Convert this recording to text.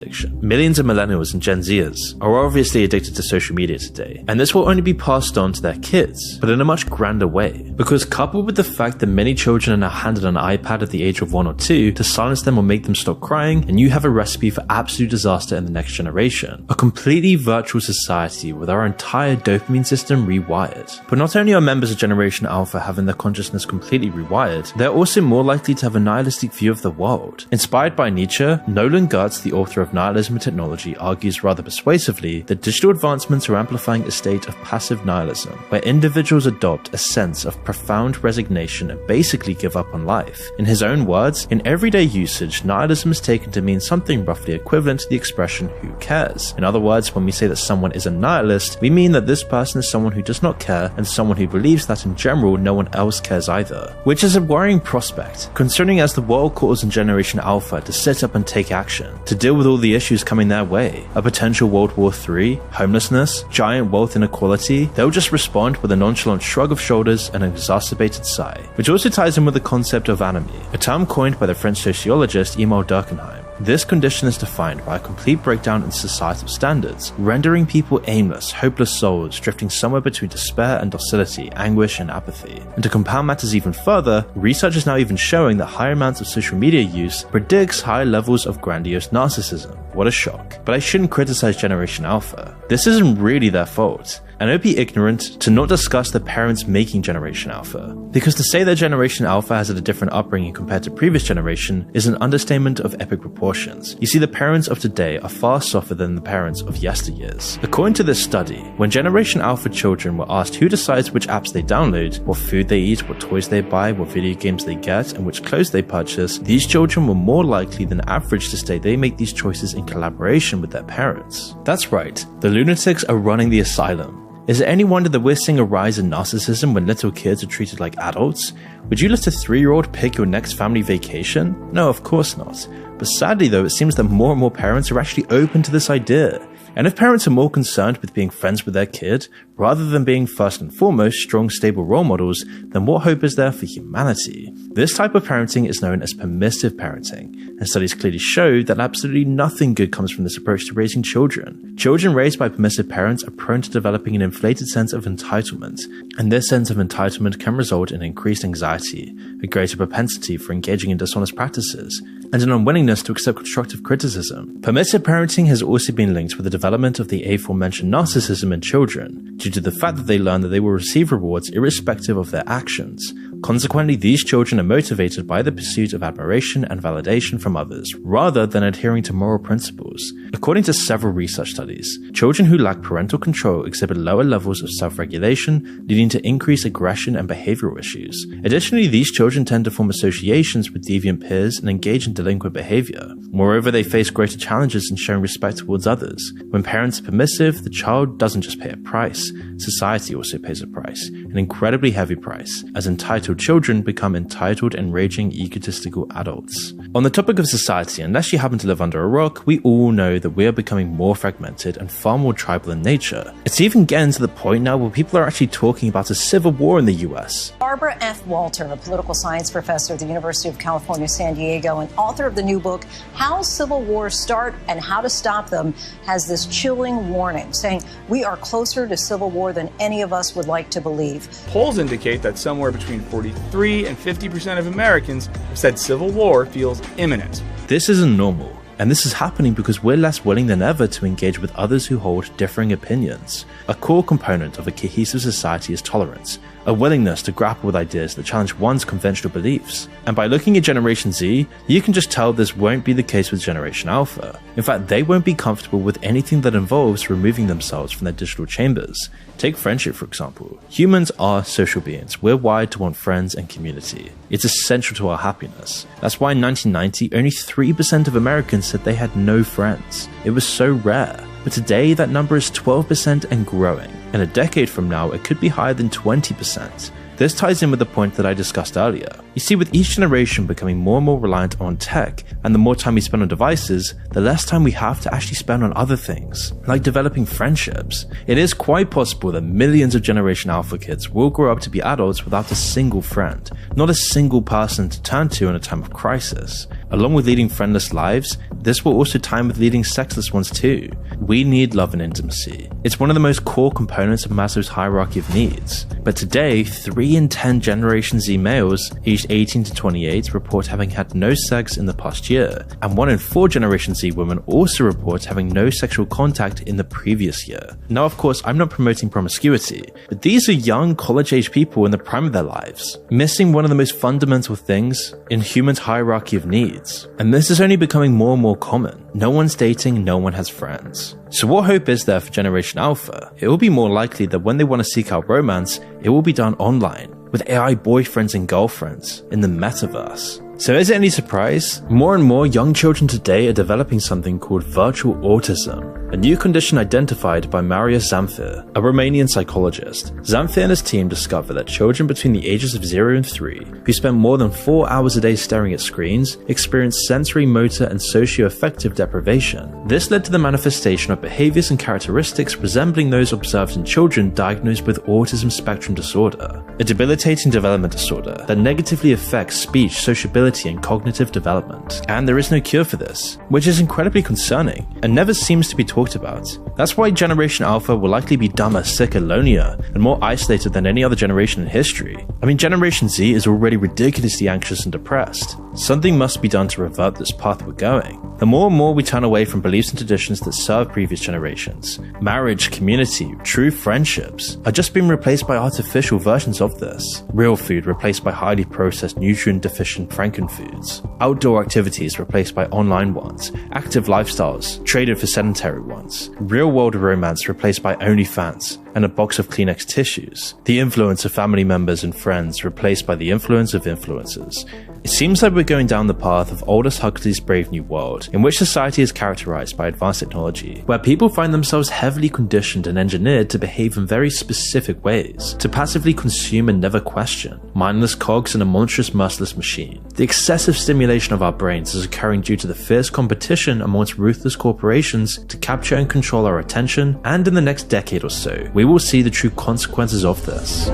addiction. Millions of millennials and Gen Zers are obviously addicted to social media today, and this will only be passed on to their kids, but in a much grander way. Because coupled with the fact that many children are now handed an iPad at the age of 1 or 2 to silence them or make them stop crying, and you have a recipe for absolute disaster in the next generation. A completely virtual society with our entire dopamine system rewired. But not only are members of Generation Alpha having their consciousness completely rewired, they're also more likely to have a nihilistic view of the world. Inspired by Nietzsche, Nolan Gertz, the author of Nihilism and Technology, argues rather persuasively that digital advancements are amplifying a state of passive nihilism, where individuals adopt a sense of profound resignation and basically give up on life. In his own words, in everyday usage, nihilism is taken to mean something roughly equivalent to the expression "who cares?" In other words, when we say that someone is a nihilist, we mean that this person is someone who does not care and someone who believes that in general no one else cares either. Which is a worrying prospect, concerning as the world calls on Generation Alpha to sit up and take action, to deal with all the issues coming their way. A potential World War III, homelessness, giant wealth inequality, they'll just respond with a nonchalant shrug of shoulders and an exacerbated sigh. Which also ties in with the concept of anomie, a term coined by the French sociologist Emile Durkheim. This condition is defined by a complete breakdown in societal standards, rendering people aimless, hopeless souls drifting somewhere between despair and docility, anguish and apathy. And to compound matters even further, research is now even showing that higher amounts of social media use predicts higher levels of grandiose narcissism. What a shock. But I shouldn't criticize Generation Alpha. This isn't really their fault. And it would be ignorant to not discuss the parents making Generation Alpha. Because to say that Generation Alpha has had a different upbringing compared to previous generation is an understatement of epic proportions. You see, the parents of today are far softer than the parents of yesteryears. According to this study, when Generation Alpha children were asked who decides which apps they download, what food they eat, what toys they buy, what video games they get, and which clothes they purchase, these children were more likely than average to state they make these choices in collaboration with their parents. That's right, the lunatics are running the asylum. Is it any wonder that we're seeing a rise in narcissism when little kids are treated like adults? Would you let a 3-year-old pick your next family vacation? No, of course not. But sadly though, it seems that more and more parents are actually open to this idea. And if parents are more concerned with being friends with their kid, rather than being first and foremost strong, stable role models, then what hope is there for humanity? This type of parenting is known as permissive parenting, and studies clearly show that absolutely nothing good comes from this approach to raising children. Children raised by permissive parents are prone to developing an inflated sense of entitlement, and this sense of entitlement can result in increased anxiety, a greater propensity for engaging in dishonest practices, and an unwillingness to accept constructive criticism. Permissive parenting has also been linked with the development of the aforementioned narcissism in children, due to the fact that they learn that they will receive rewards irrespective of their actions. Consequently, these children are motivated by the pursuit of admiration and validation from others, rather than adhering to moral principles. According to several research studies, children who lack parental control exhibit lower levels of self-regulation, leading to increased aggression and behavioral issues. Additionally, these children tend to form associations with deviant peers and engage in delinquent behavior. Moreover, they face greater challenges in showing respect towards others. When parents are permissive, the child doesn't just pay a price, society also pays a price, an incredibly heavy price, as entitled children become entitled and raging egotistical adults. On the topic of society, unless you happen to live under a rock, we all know that we are becoming more fragmented and far more tribal in nature. It's even getting to the point now where people are actually talking about a civil war in the US. Barbara F. Walter, a political science professor at the University of California, San Diego, and author of the new book, How Civil Wars Start and How to Stop Them, has this chilling warning, saying we are closer to civil war than any of us would like to believe. Polls indicate that somewhere between 43 and 50% of Americans have said civil war feels imminent. This isn't normal, and this is happening because we're less willing than ever to engage with others who hold differing opinions. A core component of a cohesive society is tolerance, a willingness to grapple with ideas that challenge one's conventional beliefs. And by looking at Generation Z, you can just tell this won't be the case with Generation Alpha. In fact, they won't be comfortable with anything that involves removing themselves from their digital chambers. Take friendship, for example. Humans are social beings. We're wired to want friends and community. It's essential to our happiness. That's why in 1990, only 3% of Americans said they had no friends. It was so rare. But today, that number is 12% and growing. In a decade from now, it could be higher than 20%. This ties in with the point that I discussed earlier. You see, with each generation becoming more and more reliant on tech, and the more time we spend on devices, the less time we have to actually spend on other things, like developing friendships. It is quite possible that millions of Generation Alpha kids will grow up to be adults without a single friend, not a single person to turn to in a time of crisis. Along with leading friendless lives, this will also time with leading sexless ones too. We need love and intimacy. It's one of the most core components of Maslow's hierarchy of needs. But today, 3 in 10 Generation Z males aged 18 to 28 report having had no sex in the past year, and 1 in 4 Generation Z women also report having no sexual contact in the previous year. Now, of course, I'm not promoting promiscuity, but these are young, college-age people in the prime of their lives, missing one of the most fundamental things in humans' hierarchy of needs. And this is only becoming more and more common. No one's dating, no one has friends. So what hope is there for Generation Alpha? It will be more likely that when they want to seek out romance, it will be done online, with AI boyfriends and girlfriends in the metaverse. So is it any surprise? More and more young children today are developing something called virtual autism, a new condition identified by Marius Zamfir, a Romanian psychologist. Zamfir and his team discovered that children between the ages of 0 and 3, who spend more than 4 hours a day staring at screens, experience sensory, motor, and socio-affective deprivation. This led to the manifestation of behaviors and characteristics resembling those observed in children diagnosed with autism spectrum disorder, a debilitating development disorder that negatively affects speech, sociability, and cognitive development. And there is no cure for this, which is incredibly concerning and never seems to be talked about. That's why Generation Alpha will likely be dumber, sicker, lonelier, and more isolated than any other generation in history. I mean, Generation Z is already ridiculously anxious and depressed. Something must be done to revert this path we're going. The more and more we turn away from beliefs and traditions that serve previous generations, marriage, community, true friendships are just being replaced by artificial versions of this. Real food replaced by highly processed, nutrient-deficient Frankenfoods. Outdoor activities replaced by online ones. Active lifestyles traded for sedentary ones. Real-world romance replaced by OnlyFans and a box of Kleenex tissues. The influence of family members and friends replaced by the influence of influencers. It seems like we're going down the path of Aldous Huxley's Brave New World, in which society is characterized by advanced technology, where people find themselves heavily conditioned and engineered to behave in very specific ways, to passively consume and never question, mindless cogs in a monstrous, merciless machine. The excessive stimulation of our brains is occurring due to the fierce competition amongst ruthless corporations to capture and control our attention, and in the next decade or so, we will see the true consequences of this.